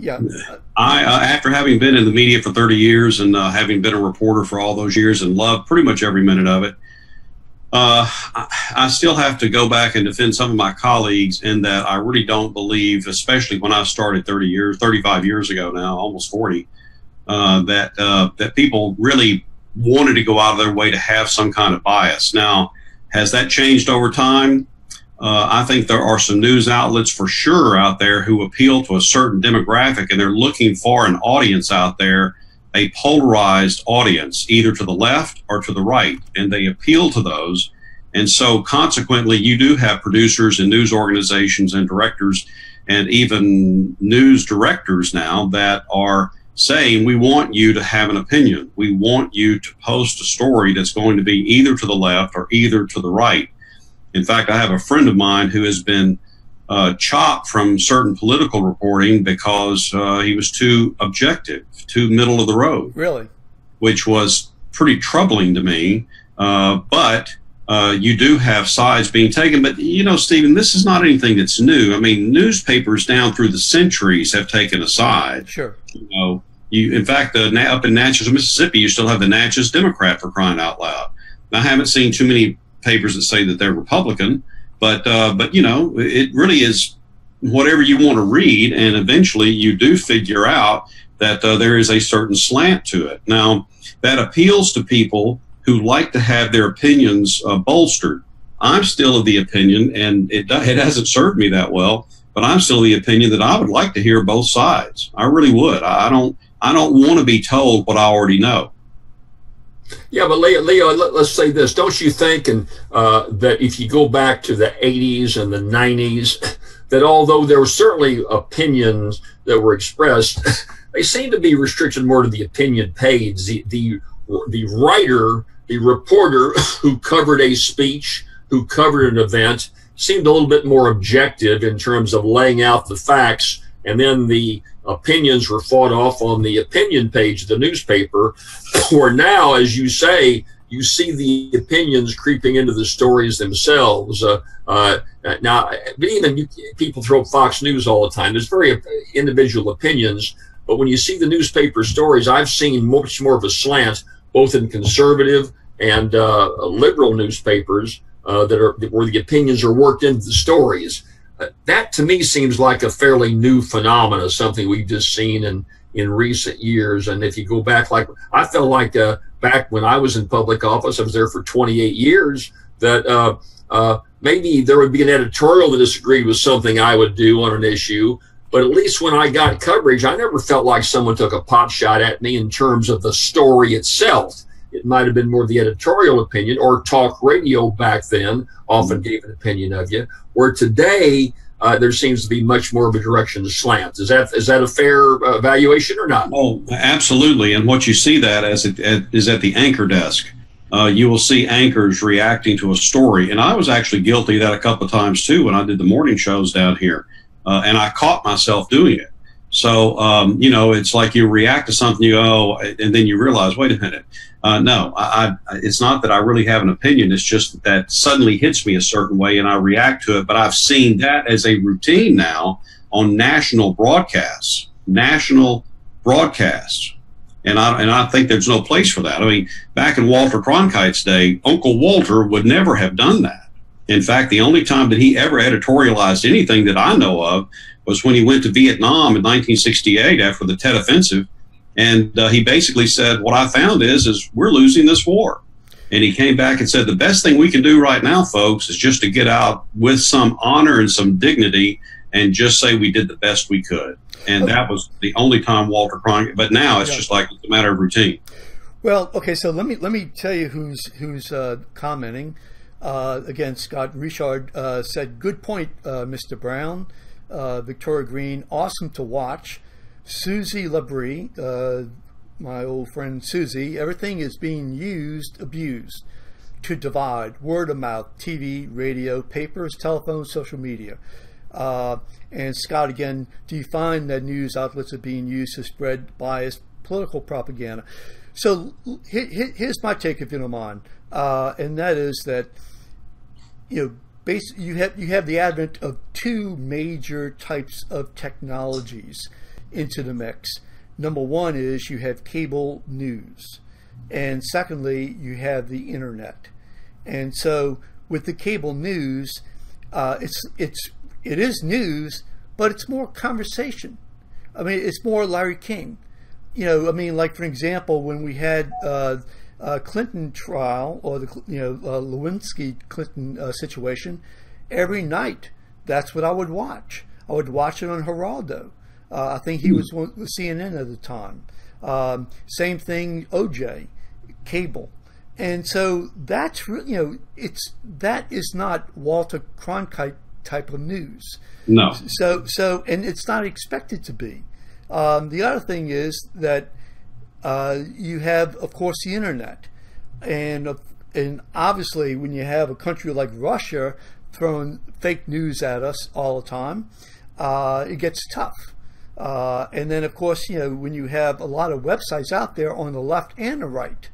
Yeah. After having been in the media for 30 years and having been a reporter for all those years and loved pretty much every minute of it, I still have to go back and defend some of my colleagues in that I really don't believe, especially when I started 35 years ago now, almost 40, that people really wanted to go out of their way to have some kind of bias. Now, has that changed over time? I think there are some news outlets for sure out there who appeal to a certain demographic, and they're looking for an audience out there, a polarized audience, either to the left or to the right, and they appeal to those. And so consequently, you do have producers and news organizations and directors and even news directors now that are saying, we want you to have an opinion. We want you to post a story that's going to be either to the left or either to the right. In fact, I have a friend of mine who has been chopped from certain political reporting because he was too objective, too middle of the road. Really? Which was pretty troubling to me. But you do have sides being taken. But, you know, Stephen, this is not anything that's new. I mean, newspapers down through the centuries have taken a side. Sure. You know, in fact, up in Natchez, Mississippi, you still have the Natchez Democrat, for crying out loud. I haven't seen too many papers that say that they're Republican, but you know, it really is whatever you want to read, and eventually you do figure out that there is a certain slant to it. Now, that appeals to people who like to have their opinions bolstered. I'm still of the opinion, and it hasn't served me that well, but I'm still of the opinion that I would like to hear both sides. I really would. I don't want to be told what I already know. Yeah, but Leo, let's say this. Don't you think that if you go back to the 80s and the 90s, that although there were certainly opinions that were expressed, they seem to be restricted more to the opinion page. The writer, the reporter who covered a speech, who covered an event, seemed a little bit more objective in terms of laying out the facts, and then the opinions were fought off on the opinion page of the newspaper, where now, as you say, you see the opinions creeping into the stories themselves. Now, even people throw up Fox News all the time. There's very individual opinions, but when you see the newspaper stories, I've seen much more of a slant, both in conservative and liberal newspapers, where the opinions are worked into the stories. That to me seems like a fairly new phenomena, something we've just seen in recent years. And if you go back, like I felt like back when I was in public office, I was there for 28 years, that maybe there would be an editorial that disagreed with something I would do on an issue. But at least when I got coverage, I never felt like someone took a pot shot at me in terms of the story itself. It might have been more the editorial opinion, or talk radio back then often gave an opinion of you, where today there seems to be much more of a direction to slant. Is that a fair evaluation or not? Oh, absolutely. And what you see that as is at the anchor desk. You will see anchors reacting to a story. And I was actually guilty of that a couple of times too when I did the morning shows down here. And I caught myself doing it. So, you know, it's like you react to something, you go, and then you realize, wait a minute. No, it's not that I really have an opinion. It's just that suddenly hits me a certain way and I react to it. But I've seen that as a routine now on national broadcasts. And I think there's no place for that. I mean, back in Walter Cronkite's day, Uncle Walter would never have done that. In fact, the only time that he ever editorialized anything that I know of was when he went to Vietnam in 1968 after the Tet Offensive. And he basically said, what I found is we're losing this war. And he came back and said, the best thing we can do right now, folks, is just to get out with some honor and some dignity and just say we did the best we could. And that was the only time Walter Cronkite, but now it's just like it's a matter of routine. Well, okay, so let me tell you who's commenting. Again, Scott Richard said, good point, Mr. Brown. Victoria Green, awesome to watch. Susie Labrie, my old friend Susie, everything is being abused to divide, word of mouth, TV, radio, papers, telephones, social media. And Scott again, do you find that news outlets are being used to spread biased political propaganda? So here's my take, if you don't mind, and that is that, you know, you have the advent of two major types of technologies. into the mix. Number one is you have cable news, and secondly, you have the internet. And so with the cable news, it is news, but it's more conversation. I mean, it's more Larry King. You know, I mean, like for example, when we had Clinton trial, or the Lewinsky Clinton situation, every night that's what I would watch. I would watch it on Geraldo. I think he was with CNN at the time. Same thing, OJ, cable. And so that's really, that is not Walter Cronkite type of news. No. So and it's not expected to be. The other thing is that you have, of course, the internet, and obviously when you have a country like Russia throwing fake news at us all the time, it gets tough. And then, of course, when you have a lot of websites out there on the left and the right,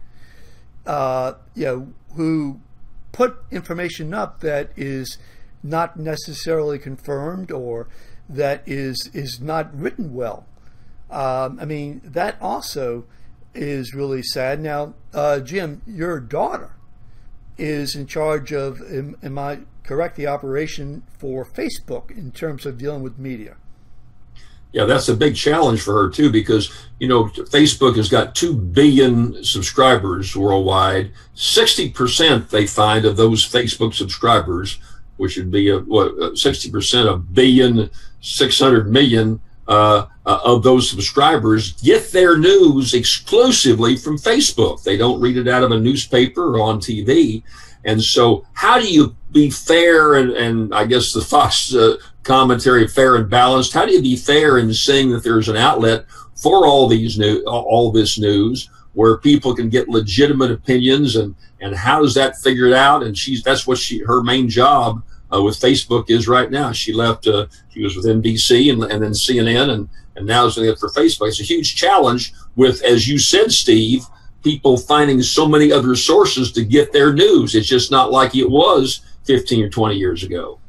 who put information up that is not necessarily confirmed, or that is not written well. I mean, that also is really sad. Now, Jim, your daughter is in charge of, am I correct, the operation for Facebook in terms of dealing with media? Yeah, that's a big challenge for her too, because Facebook has got 2 billion subscribers worldwide. 60% they find of those Facebook subscribers, which would be 60% of 1,600,000,000 of those subscribers, get their news exclusively from Facebook. They don't read it out of a newspaper or on TV. And so how do you be fair, and I guess the Fox commentary, fair and balanced, how do you be fair in saying that there's an outlet for all this news where people can get legitimate opinions, and how does that figured out? And that's what her main job with Facebook is right now. She left, she was with NBC and then CNN, and now is doing it for Facebook. It's a huge challenge with, as you said, Steve, people finding so many other sources to get their news. It's just not like it was 15 or 20 years ago.